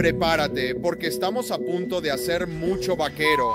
Prepárate, porque estamos a punto de hacer mucho vaquero.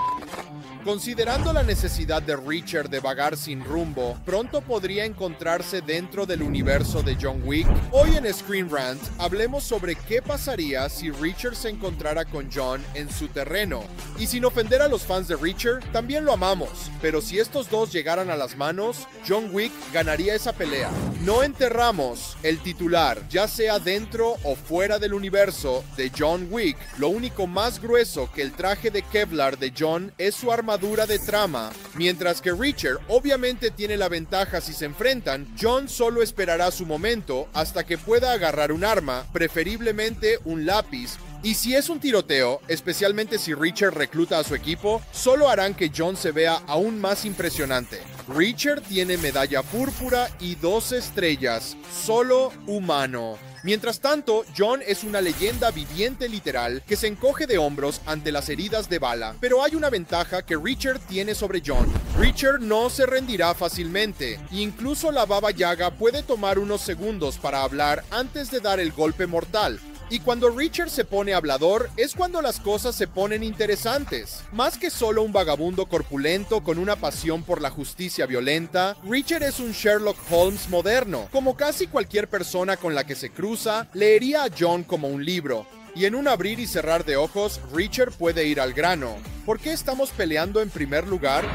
Considerando la necesidad de Reacher de vagar sin rumbo, pronto podría encontrarse dentro del universo de John Wick. Hoy en Screen Rant hablemos sobre qué pasaría si Reacher se encontrara con John en su terreno. Y sin ofender a los fans de Reacher, también lo amamos, pero si estos dos llegaran a las manos, John Wick ganaría esa pelea. No enterramos el titular, ya sea dentro o fuera del universo de John Wick. Lo único más grueso que el traje de Kevlar de John es su armadura de trama. Mientras que Reacher obviamente tiene la ventaja si se enfrentan, John solo esperará su momento hasta que pueda agarrar un arma, preferiblemente un lápiz. Y si es un tiroteo, especialmente si Reacher recluta a su equipo, solo harán que John se vea aún más impresionante. Reacher tiene medalla púrpura y 2 estrellas, solo humano. Mientras tanto, John es una leyenda viviente literal que se encoge de hombros ante las heridas de bala. Pero hay una ventaja que Reacher tiene sobre John. Reacher no se rendirá fácilmente. Incluso la Baba Yaga puede tomar unos segundos para hablar antes de dar el golpe mortal. Y cuando Reacher se pone hablador, es cuando las cosas se ponen interesantes. Más que solo un vagabundo corpulento con una pasión por la justicia violenta, Reacher es un Sherlock Holmes moderno. Como casi cualquier persona con la que se cruza, leería a John como un libro. Y en un abrir y cerrar de ojos, Reacher puede ir al grano. ¿Por qué estamos peleando en primer lugar?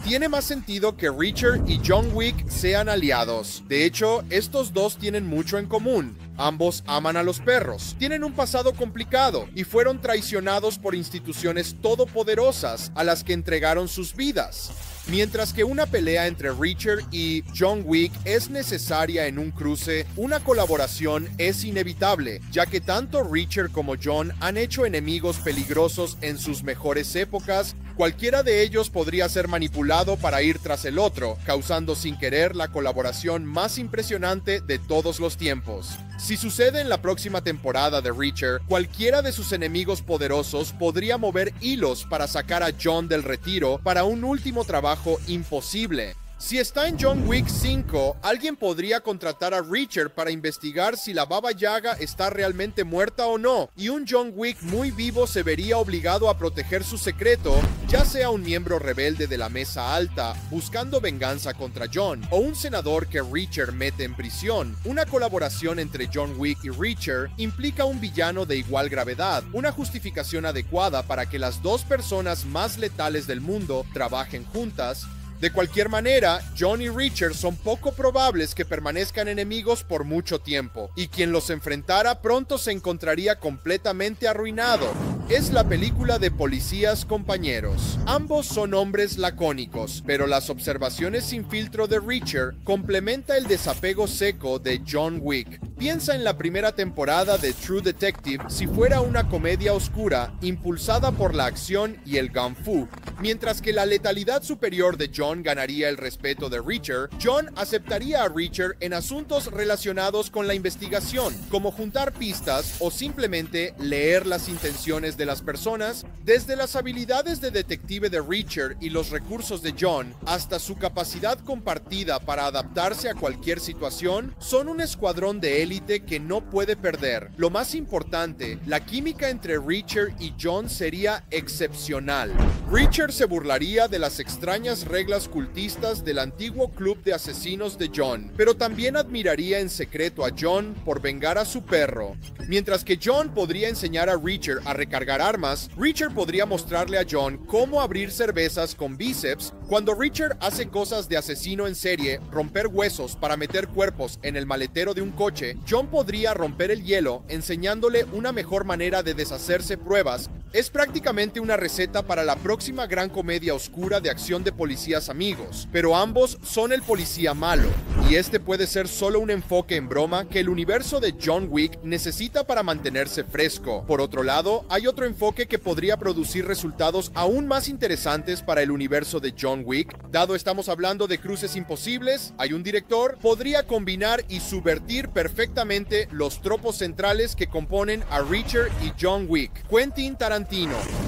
Tiene más sentido que Reacher y John Wick sean aliados. De hecho, estos dos tienen mucho en común. Ambos aman a los perros, tienen un pasado complicado y fueron traicionados por instituciones todopoderosas a las que entregaron sus vidas. Mientras que una pelea entre Reacher y John Wick es necesaria en un cruce, una colaboración es inevitable, ya que tanto Reacher como John han hecho enemigos peligrosos en sus mejores épocas. Cualquiera de ellos podría ser manipulado para ir tras el otro, causando sin querer la colaboración más impresionante de todos los tiempos. Si sucede en la próxima temporada de Reacher, cualquiera de sus enemigos poderosos podría mover hilos para sacar a John del retiro para un último trabajo imposible. Si está en John Wick 5, alguien podría contratar a Reacher para investigar si la Baba Yaga está realmente muerta o no, y un John Wick muy vivo se vería obligado a proteger su secreto, ya sea un miembro rebelde de la Mesa Alta buscando venganza contra John, o un senador que Reacher mete en prisión. Una colaboración entre John Wick y Reacher implica un villano de igual gravedad, una justificación adecuada para que las dos personas más letales del mundo trabajen juntas. De cualquier manera, John y Reacher son poco probables que permanezcan enemigos por mucho tiempo, y quien los enfrentara pronto se encontraría completamente arruinado. Es la película de policías compañeros. Ambos son hombres lacónicos, pero las observaciones sin filtro de Reacher complementa el desapego seco de John Wick. Piensa en la primera temporada de True Detective si fuera una comedia oscura impulsada por la acción y el gunfu. Mientras que la letalidad superior de John ganaría el respeto de Reacher, John aceptaría a Reacher en asuntos relacionados con la investigación, como juntar pistas o simplemente leer las intenciones de las personas. Desde las habilidades de detective de Reacher y los recursos de John, hasta su capacidad compartida para adaptarse a cualquier situación, son un escuadrón de élite que no puede perder. Lo más importante, la química entre Reacher y John sería excepcional. Reacher se burlaría de las extrañas reglas cultistas del antiguo club de asesinos de John, pero también admiraría en secreto a John por vengar a su perro. Mientras que John podría enseñar a Reacher a recargar armas, Reacher podría mostrarle a John cómo abrir cervezas con bíceps. Cuando Reacher hace cosas de asesino en serie, romper huesos para meter cuerpos en el maletero de un coche, John podría romper el hielo enseñándole una mejor manera de deshacerse pruebas. Es prácticamente una receta para la próxima gran comedia oscura de acción de policías amigos, pero ambos son el policía malo, y este puede ser solo un enfoque en broma que el universo de John Wick necesita para mantenerse fresco. Por otro lado, hay otro enfoque que podría producir resultados aún más interesantes para el universo de John Wick. Dado estamos hablando de cruces imposibles, hay un director, podría combinar y subvertir perfectamente los tropos centrales que componen a Reacher y John Wick. Quentin Tarantino.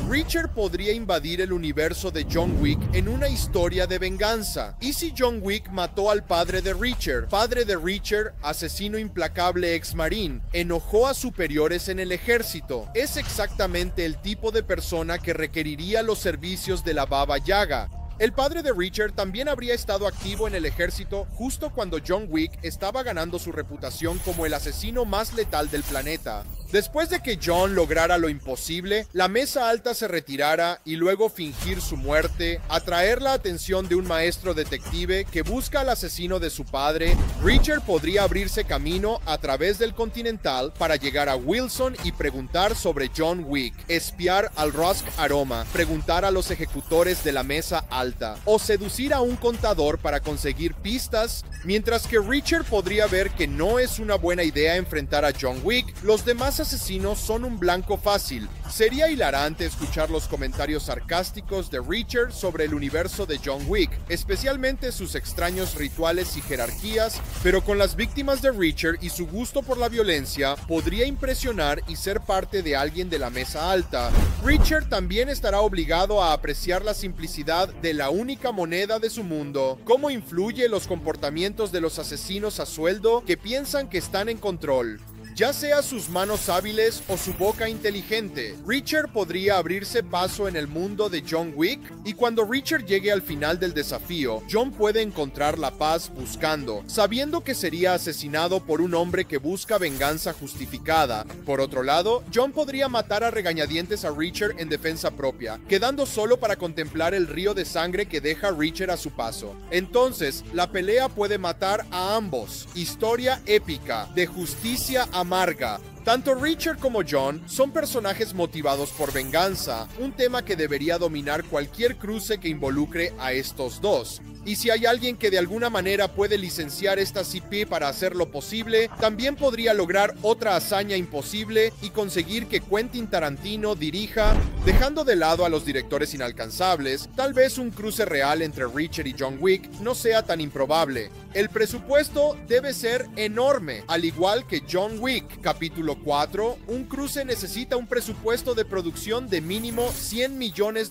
Reacher podría invadir el universo de John Wick en una historia de venganza. ¿Y si John Wick mató al padre de Reacher? Padre de Reacher, asesino implacable ex marín, enojó a superiores en el ejército. Es exactamente el tipo de persona que requeriría los servicios de la Baba Yaga. El padre de Reacher también habría estado activo en el ejército justo cuando John Wick estaba ganando su reputación como el asesino más letal del planeta. Después de que John lograra lo imposible, la Mesa Alta se retirara y luego fingir su muerte, atraer la atención de un maestro detective que busca al asesino de su padre, Reacher podría abrirse camino a través del Continental para llegar a Wilson y preguntar sobre John Wick, espiar al Rusk Aroma, preguntar a los ejecutores de la Mesa Alta, o seducir a un contador para conseguir pistas. Mientras que Reacher podría ver que no es una buena idea enfrentar a John Wick, los demás asesinos son un blanco fácil. Sería hilarante escuchar los comentarios sarcásticos de Reacher sobre el universo de John Wick, especialmente sus extraños rituales y jerarquías, pero con las víctimas de Reacher y su gusto por la violencia, podría impresionar y ser parte de alguien de la Mesa Alta. Reacher también estará obligado a apreciar la simplicidad de la única moneda de su mundo, cómo influye los comportamientos de los asesinos a sueldo que piensan que están en control. Ya sea sus manos hábiles o su boca inteligente, Reacher podría abrirse paso en el mundo de John Wick, y cuando Reacher llegue al final del desafío, John puede encontrar la paz buscando, sabiendo que sería asesinado por un hombre que busca venganza justificada. Por otro lado, John podría matar a regañadientes a Reacher en defensa propia, quedando solo para contemplar el río de sangre que deja Reacher a su paso. Entonces, la pelea puede matar a ambos. Historia épica, de justicia amarga. Tanto Reacher como John son personajes motivados por venganza, un tema que debería dominar cualquier cruce que involucre a estos dos. Y si hay alguien que de alguna manera puede licenciar esta CP para hacerlo posible, también podría lograr otra hazaña imposible y conseguir que Quentin Tarantino dirija, dejando de lado a los directores inalcanzables. Tal vez un cruce real entre Reacher y John Wick no sea tan improbable. El presupuesto debe ser enorme, al igual que John Wick. Capítulo 4, un cruce necesita un presupuesto de producción de mínimo $100 millones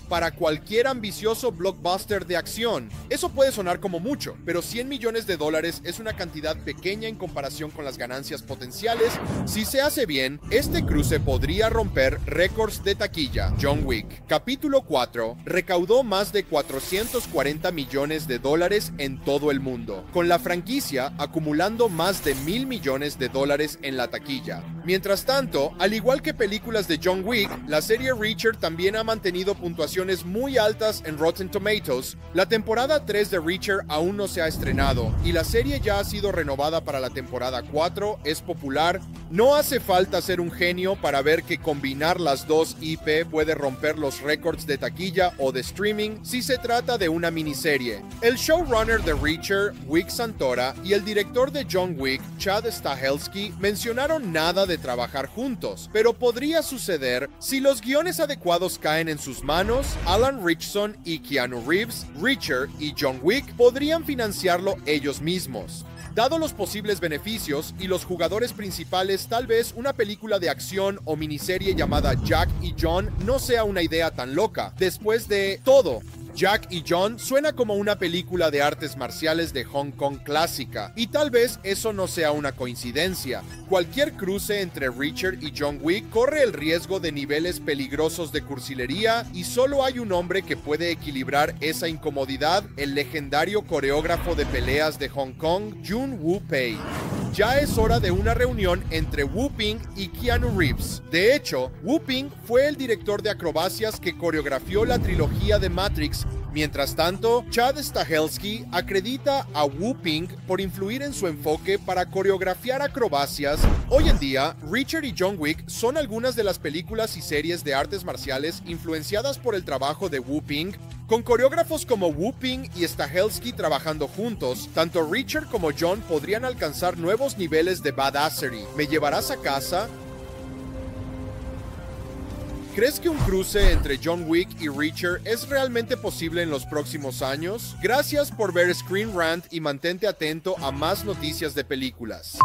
para cualquier ambicioso blockbuster de acción. Eso puede sonar como mucho, pero $100 millones es una cantidad pequeña en comparación con las ganancias potenciales. Si se hace bien, este cruce podría romper récords de taquilla. John Wick. Capítulo 4 recaudó más de $440 millones en todo el mundo, con la franquicia acumulando más de $1,000 millones en la taquilla. Mientras tanto, al igual que películas de John Wick, la serie Reacher también ha mantenido puntuaciones muy altas en Rotten Tomatoes. La temporada 3 de Reacher aún no se ha estrenado y la serie ya ha sido renovada para la temporada 4, es popular. No hace falta ser un genio para ver que combinar las dos IP puede romper los récords de taquilla o de streaming si se trata de una miniserie. El showrunner de Reacher, Vic Santora, y el director de John Wick, Chad Stahelski, mencionaron nada de trabajar juntos, pero podría suceder si los guiones adecuados caen en sus manos. Alan Ritchson y Keanu Reeves, Reacher y John Wick podrían financiarlo ellos mismos. Dado los posibles beneficios y los jugadores principales, tal vez una película de acción o miniserie llamada Jack y John no sea una idea tan loca. Después de todo, Jack y John suena como una película de artes marciales de Hong Kong clásica, y tal vez eso no sea una coincidencia. Cualquier cruce entre Reacher y John Wick corre el riesgo de niveles peligrosos de cursilería, y solo hay un hombre que puede equilibrar esa incomodidad: el legendario coreógrafo de peleas de Hong Kong, Jun Woo-pei. Ya es hora de una reunión entre Wu-Ping y Keanu Reeves. De hecho, Wu-Ping fue el director de acrobacias que coreografió la trilogía de Matrix. Mientras tanto, Chad Stahelski acredita a Wu-Ping por influir en su enfoque para coreografiar acrobacias. Hoy en día, Reacher y John Wick son algunas de las películas y series de artes marciales influenciadas por el trabajo de Wu-Ping. Con coreógrafos como Wu-Ping y Stahelski trabajando juntos, tanto Reacher como John podrían alcanzar nuevos niveles de badassery. ¿Me llevarás a casa? ¿Crees que un cruce entre John Wick y Reacher es realmente posible en los próximos años? Gracias por ver Screen Rant y mantente atento a más noticias de películas.